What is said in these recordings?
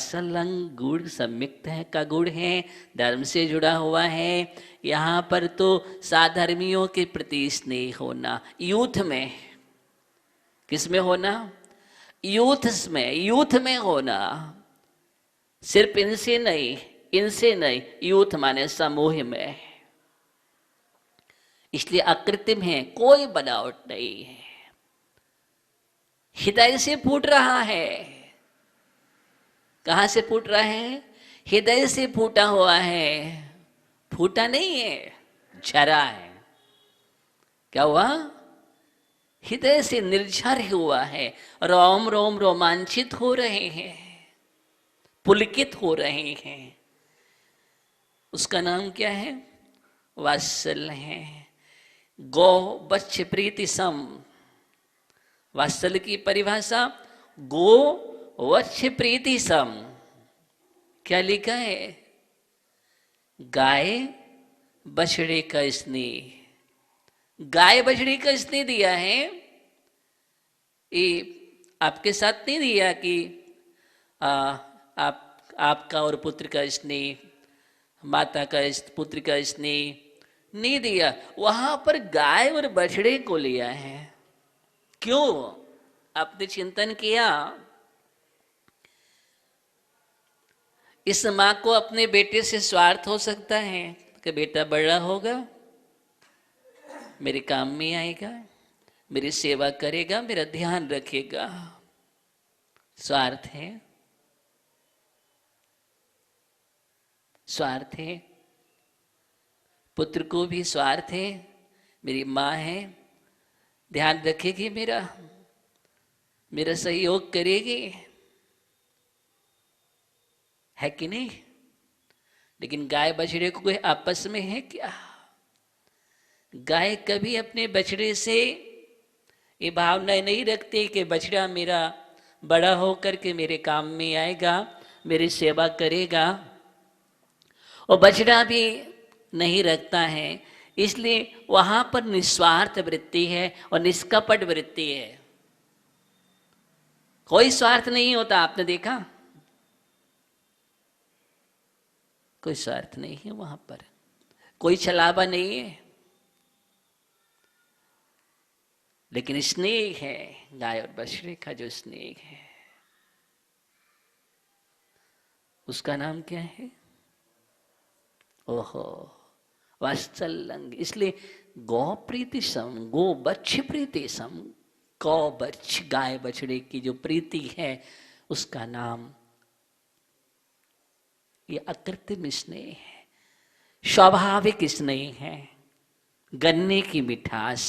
वात्सल्यंग गुण संयुक्त है का गुण है, धर्म से जुड़ा हुआ है। यहाँ पर तो साधर्मियों के प्रति स्नेह होना, यूथ में, किस में होना? यूथ में होना, सिर्फ इनसे नहीं, यूथ माने समूह में। इसलिए अकृत्रिम है, कोई बनावट नहीं है, हृदय से फूट रहा है। कहां से फूट रहा है? हृदय से फूटा हुआ है, फूटा नहीं है, झरा है। क्या हुआ? हृदय से निर्झर हुआ है, रोम रोम रोमांचित हो रहे हैं, पुलकित हो रहे हैं। उसका नाम क्या है? वात्सल्य है। गो बच्चे प्रीति सम, वात्सल्य की परिभाषा गो वत्स प्रीति सम। क्या लिखा है? गाय बछड़े का स्नेह, गाय बछड़ी का स्नेह दिया है। ये आपके साथ नहीं दिया कि आपका और पुत्र का स्नेह, माता का पुत्र का स्नेह नहीं दिया, वहां पर गाय और बछड़े को लिया है। क्यों? आपने चिंतन किया? इस माँ को अपने बेटे से स्वार्थ हो सकता है कि बेटा बड़ा होगा, मेरे काम में आएगा, मेरी सेवा करेगा, मेरा ध्यान रखेगा। स्वार्थ है, स्वार्थ है। पुत्र को भी स्वार्थ है, मेरी माँ है, ध्यान रखेगी, मेरा सहयोग करेगी, है कि नहीं? लेकिन गाय बछड़े को कोई आपस में है क्या? गाय कभी अपने बछड़े से ये भावना नहीं रखती कि बछड़ा मेरा बड़ा होकर के मेरे काम में आएगा, मेरी सेवा करेगा, और बछड़ा भी नहीं रखता है। इसलिए वहां पर निस्वार्थ वृत्ति है और निष्कपट वृत्ति है। कोई स्वार्थ नहीं होता, आपने देखा? कोई स्वार्थ नहीं है वहां पर, कोई छलावा नहीं है, लेकिन स्नेह है। गाय और बछड़े का जो स्नेह है, उसका नाम क्या है? ओहो, वात्सल्यंग। इसलिए गौ प्रीति सम, गो बच्छ प्रीति सम, गौ बच्छ गाय बछड़े की जो प्रीति है, उसका नाम ये अकृत्रिम स्नेह है, स्वाभाविक स्नेह है। गन्ने की मिठास,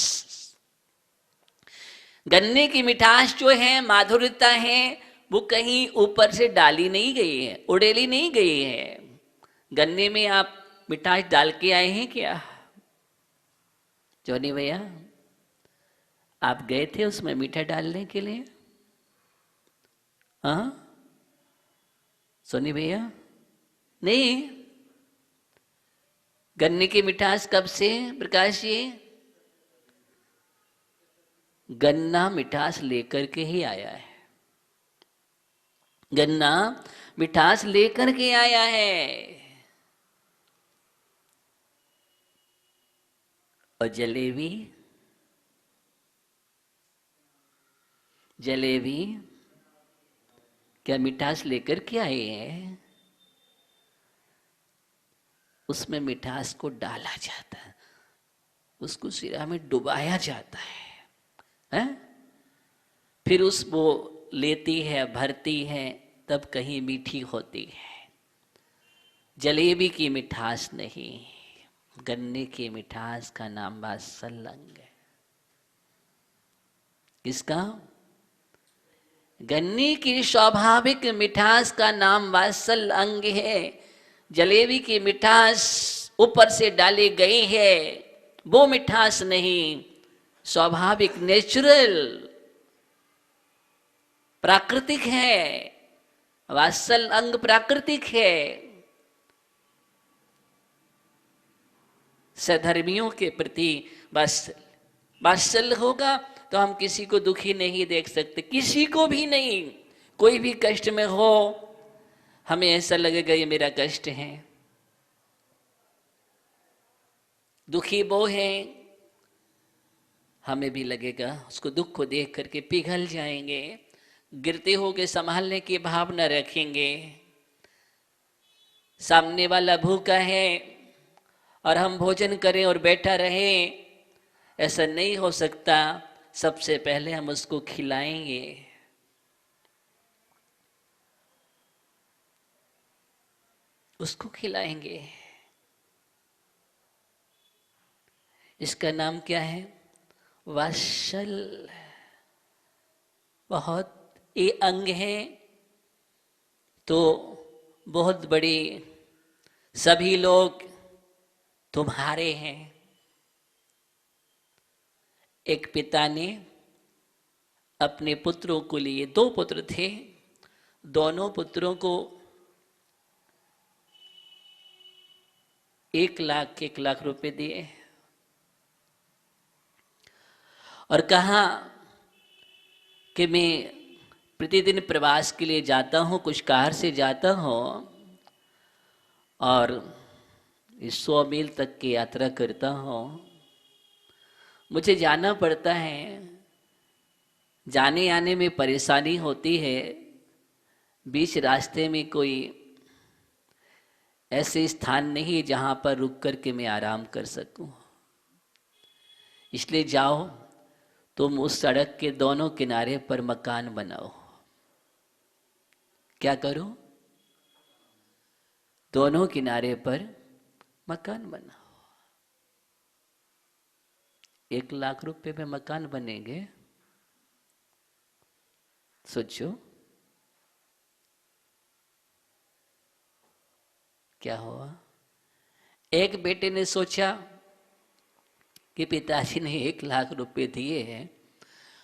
गन्ने की मिठास जो है, माधुर्यता है, वो कहीं ऊपर से डाली नहीं गई है, उड़ेली नहीं गई है। गन्ने में आप मिठास डाल के आए हैं क्या? जोनी भैया, आप गए थे उसमें मीठा डालने के लिए? हाँ सोनी भैया, नहीं। गन्ने की मिठास कब से प्रकाश जी? गन्ना मिठास लेकर के ही आया है, गन्ना मिठास लेकर के आया है। और जलेबी, जलेबी क्या मिठास लेकर के आए हैं? उसमें मिठास को डाला जाता है, उसको सिरा में डुबाया जाता है? फिर उसको लेती है, भरती है, तब कहीं मीठी होती है। जलेबी की मिठास नहीं, गन्ने की मिठास का नाम वात्सल्यंग है। किसका? गन्ने की स्वाभाविक मिठास का नाम वात्सल्यंग है। जलेबी की मिठास ऊपर से डाली गई है, वो मिठास नहीं, स्वाभाविक नेचुरल प्राकृतिक है। वात्सल्यंग प्राकृतिक है। सधर्मियों के प्रति वात्सल्य होगा तो हम किसी को दुखी नहीं देख सकते, किसी को भी नहीं। कोई भी कष्ट में हो, हमें ऐसा लगेगा ये मेरा कष्ट है, दुखी वो है, हमें भी लगेगा, उसको दुख को देख करके पिघल जाएंगे, गिरते होके संभालने की भावना रखेंगे। सामने वाला भूखा है और हम भोजन करें और बैठा रहे, ऐसा नहीं हो सकता। सबसे पहले हम उसको खिलाएंगे। उसको खिलाएंगे। इसका नाम क्या है? वात्सल। बहुत ये अंग है तो बहुत बड़ी, सभी लोग तुम्हारे हैं। एक पिता ने अपने पुत्रों को लिए, 2 पुत्र थे, दोनों पुत्रों को 1 लाख रुपए दिए और कहा कि मैं प्रतिदिन प्रवास के लिए जाता हूँ, कुछ कार से जाता हूँ और 100 मील तक की यात्रा करता हूँ, मुझे जाना पड़ता है, जाने आने में परेशानी होती है, बीच रास्ते में कोई ऐसे स्थान नहीं जहाँ पर रुक कर के मैं आराम कर सकूं, इसलिए जाओ तुम उस सड़क के दोनों किनारे पर मकान बनाओ। क्या करो? दोनों किनारे पर मकान बनाओ। 1 लाख रुपए में मकान बनेंगे? सोचो क्या हुआ। एक बेटे ने सोचा कि पिताजी ने 1 लाख रुपए दिए हैं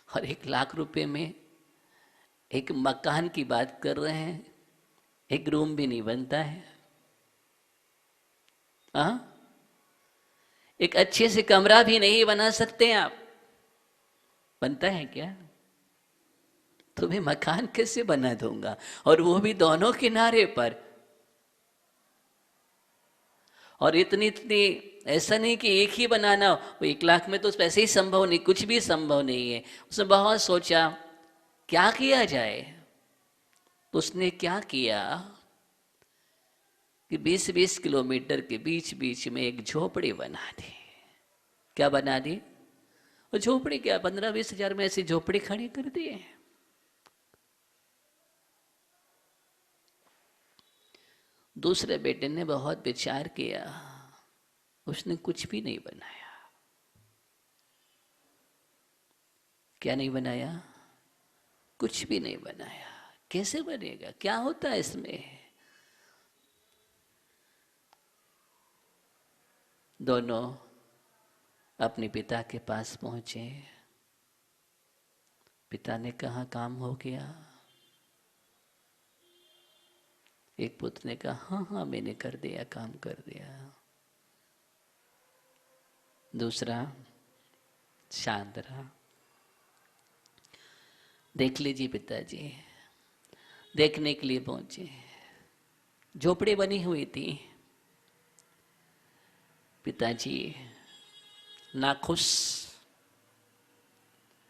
और 1 लाख रुपए में एक मकान की बात कर रहे हैं, एक रूम भी नहीं बनता है। हाँ, एक अच्छे से कमरा भी नहीं बना सकते आप, बनता है क्या? तुम्हें मकान कैसे बना दूंगा, और वो भी दोनों किनारे पर। और इतनी इतनी, ऐसा नहीं कि एक ही बनाना, वो 1 लाख में तो वैसे ही संभव नहीं, कुछ भी संभव नहीं है। उसने बहुत सोचा क्या किया जाए। उसने क्या किया कि 20-20 किलोमीटर के बीच बीच में एक झोपड़ी बना दी। क्या बना दी? वो झोपड़ी क्या, 15-20 हजार में ऐसी झोपड़ी खड़ी कर दी है। दूसरे बेटे ने बहुत विचार किया, उसने कुछ भी नहीं बनाया। क्या नहीं बनाया? कुछ भी नहीं बनाया। कैसे बनेगा? क्या होता है इसमें? दोनों अपने पिता के पास पहुंचे। पिता ने कहा काम हो गया। एक पुत्र ने कहा हाँ हाँ मैंने कर दिया, काम कर दिया। दूसरा शांत रहा। देख लीजिए पिताजी, देखने के लिए पहुंचे, झोपड़ी बनी हुई थी। पिताजी नाखुश,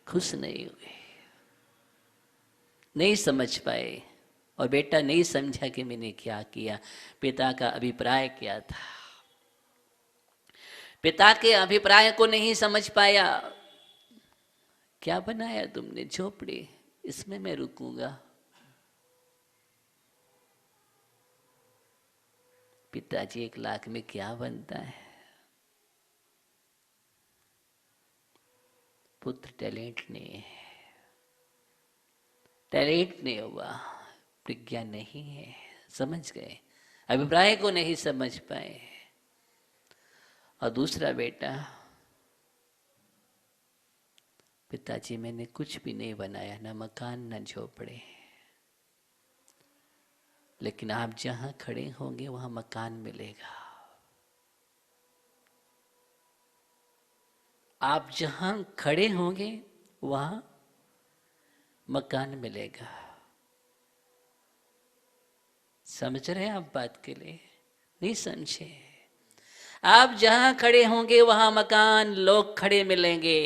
खुश नहीं हुए, नहीं समझ पाए, और बेटा नहीं समझा कि मैंने क्या किया। पिता का अभिप्राय क्या था, पिता के अभिप्राय को नहीं समझ पाया। क्या बनाया तुमने? झोपड़ी, इसमें मैं रुकूंगा? पिताजी 1 लाख में क्या बनता है? पुत्र टैलेंट नहीं है, टैलेंट नहीं हुआ, प्रज्ञा नहीं है, समझ गए, अभिप्राय को नहीं समझ पाए। और दूसरा बेटा, पिताजी मैंने कुछ भी नहीं बनाया, न मकान न झोपड़े, लेकिन आप जहां खड़े होंगे वहां मकान मिलेगा। आप जहां खड़े होंगे वहां मकान मिलेगा। समझ रहे हैं आप बात के लिए? नहीं समझे? आप जहां खड़े होंगे वहां मकान, लोग खड़े मिलेंगे।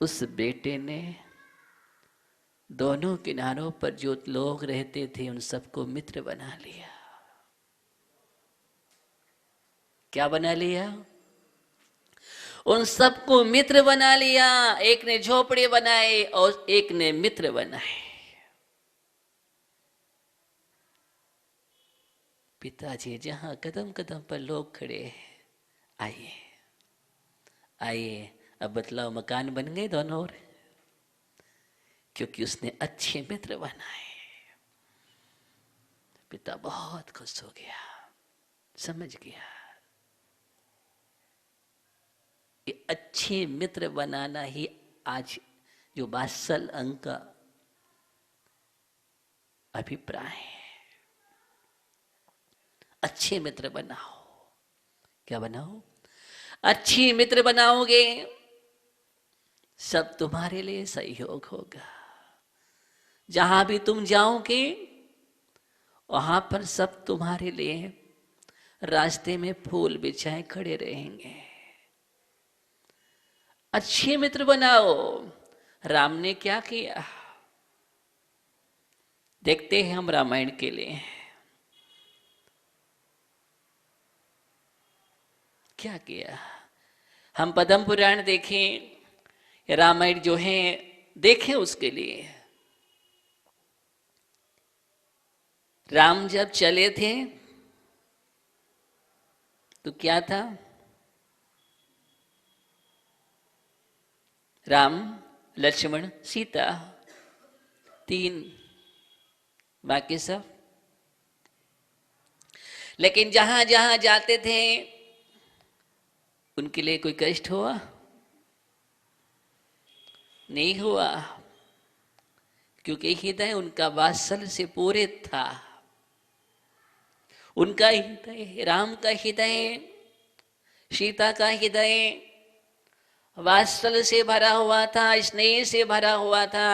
उस बेटे ने दोनों किनारों पर जो लोग रहते थे उन सबको मित्र बना लिया। क्या बना लिया? उन सबको मित्र बना लिया। एक ने झोपड़े बनाए और एक ने मित्र बनाए। पिताजी जहां कदम कदम पर लोग खड़े हैं, आइए आइए, अब बतलाओ मकान बन गए दोनों ओर, क्योंकि उसने अच्छे मित्र बनाए। पिता बहुत खुश हो गया, समझ गया कि अच्छे मित्र बनाना ही आज जो वात्सल अंक का अभिप्राय है। अच्छे मित्र बनाओ। क्या बनाओ? अच्छी मित्र बनाओगे, सब तुम्हारे लिए सहयोग होगा। जहां भी तुम जाओगे वहां पर सब तुम्हारे लिए रास्ते में फूल बिछाए खड़े रहेंगे। अच्छे मित्र बनाओ। राम ने क्या किया देखते हैं हम रामायण के लिए। क्या किया? हम पद्म पुराण देखें, रामायण जो है देखें, उसके लिए राम जब चले थे तो क्या था? राम, लक्ष्मण, सीता, 3, बाकी सब। लेकिन जहां जहां जाते थे उनके लिए कोई कष्ट हुआ? नहीं हुआ, क्योंकि हृदय उनका वात्सल्य से पूरित था। उनका हृदय, राम का हृदय, सीता का हृदय वात्सल्य से भरा हुआ था, स्नेह से भरा हुआ था।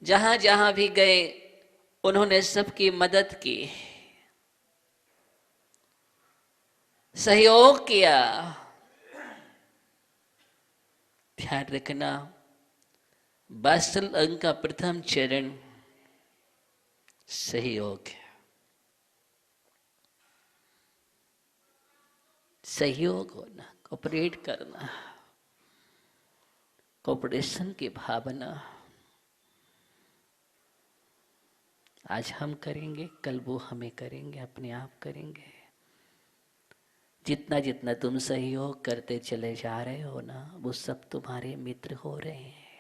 जहां जहां भी गए उन्होंने सबकी मदद की, सहयोग किया। ध्यान रखना, वात्सल्य अंग का प्रथम चरण सहयोग है। सहयोग होना, कोऑपरेट करना, कोऑपरेशन की भावना। आज हम करेंगे, कल वो हमें करेंगे, अपने आप करेंगे। जितना जितना तुम सहयोग करते चले जा रहे हो ना, वो सब तुम्हारे मित्र हो रहे हैं।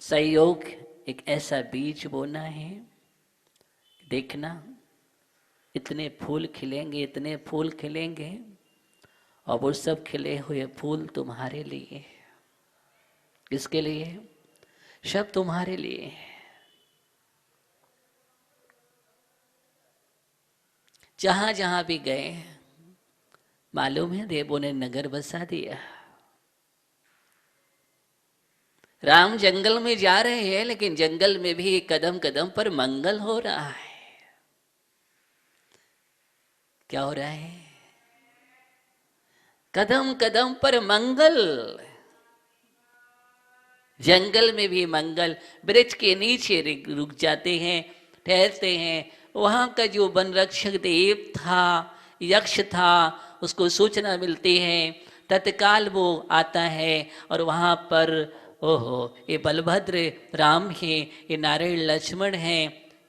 सहयोग एक ऐसा बीज बोना है, देखना इतने फूल खिलेंगे, इतने फूल खिलेंगे, और वो सब खिले हुए फूल तुम्हारे लिए। किसके लिए? सब तुम्हारे लिए। जहां जहां भी गए, मालूम है देवों ने नगर बसा दिया। राम जंगल में जा रहे हैं, लेकिन जंगल में भी कदम कदम पर मंगल हो रहा है। क्या हो रहा है? कदम कदम पर मंगल। जंगल में भी मंगल। वृक्ष के नीचे रुक जाते हैं, ठहरते हैं। वहां का जो वन रक्षक देव था, यक्ष था, उसको सूचना मिलती है। तत्काल वो आता है और वहां पर, ओहो, ये बलभद्र राम है, ये नारायण लक्ष्मण है,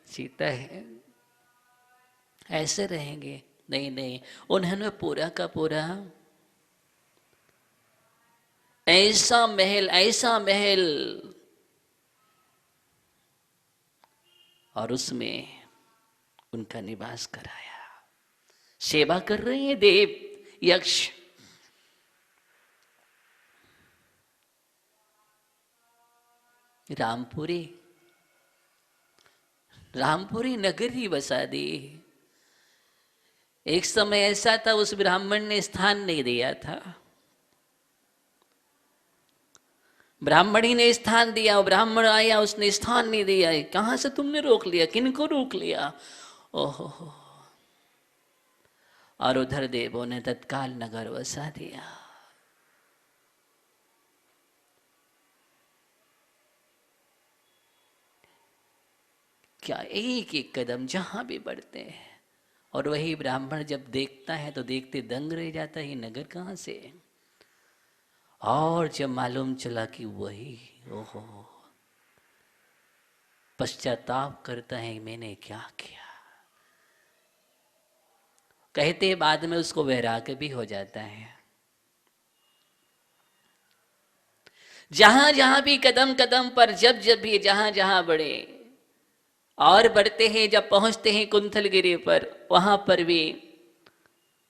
सीता है, ऐसे रहेंगे? नहीं नहीं, उन्होंने पूरा का पूरा ऐसा महल, ऐसा महल, और उसमें उनका निवास कराया। सेवा कर रहे हैं देव, यक्ष। रामपुरी, रामपुरी नगरी बसा दी। एक समय ऐसा था, उस ब्राह्मण ने स्थान नहीं दिया था। ब्राह्मणी ने स्थान दिया, ब्राह्मण आया उसने स्थान नहीं दिया। कहां से तुमने रोक लिया, किनको रोक लिया? ओहो। और उधर देवों ने तत्काल नगर बसा दिया। क्या एक एक कदम जहां भी बढ़ते हैं, और वही ब्राह्मण जब देखता है तो देखते दंग रह जाता है, नगर कहां से? और जब मालूम चला कि वही, ओहो, पश्चाताप करता है मैंने क्या किया। कहते बाद में उसको वैराग्य भी हो जाता है। जहां जहां भी कदम कदम पर जब जब भी जहां जहां बढ़े और बढ़ते हैं, जब पहुंचते हैं कुंथलगिरी पर, वहां पर भी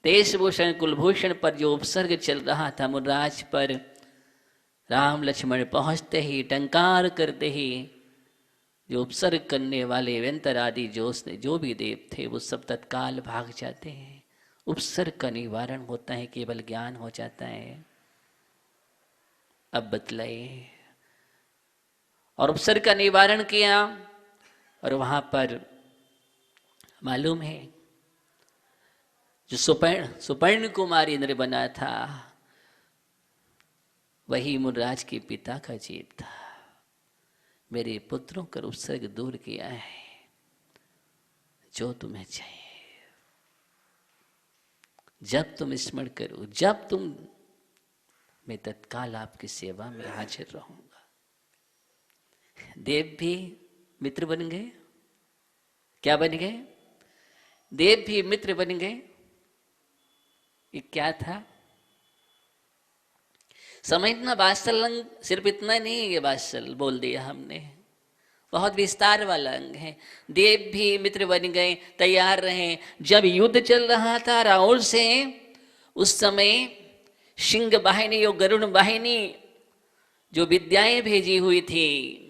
देशभूषण कुलभूषण पर जो उपसर्ग चल रहा था मुनराज पर, राम लक्ष्मण पहुंचते ही टंकार करते ही जो उपसर्ग करने वाले व्यंतर आदि जो भी देव थे वो सब तत्काल भाग जाते हैं। उपसर्ग का निवारण होता है, केवल ज्ञान हो जाता है। अब बतलाइए। और उपसर्ग का निवारण किया, और वहां पर मालूम है जो सुपर्ण कुमार इंद्र बना था वही मुनराज के पिता का जीव था। मेरे पुत्रों का उपसर्ग दूर किया है, जो तुम्हें चाहिए जब तुम स्मरण करो, जब तुम, मैं तत्काल आपकी सेवा में हाजिर रहूंगा। देव भी मित्र बन गए। क्या बन गए? देव भी मित्र बन गए। ये क्या था? समझना, वात्सल अंग सिर्फ इतना नहीं है, ये वात्सल बोल दिया हमने, बहुत विस्तार वाला अंग है। देव भी मित्र बन गए, तैयार रहे। जब युद्ध चल रहा था रावण से, उस समय सिंह वाहिनी और गरुड़ वाहिनी जो विद्याएं भेजी हुई थी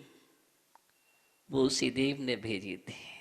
वो उसी देव ने भेजी थी।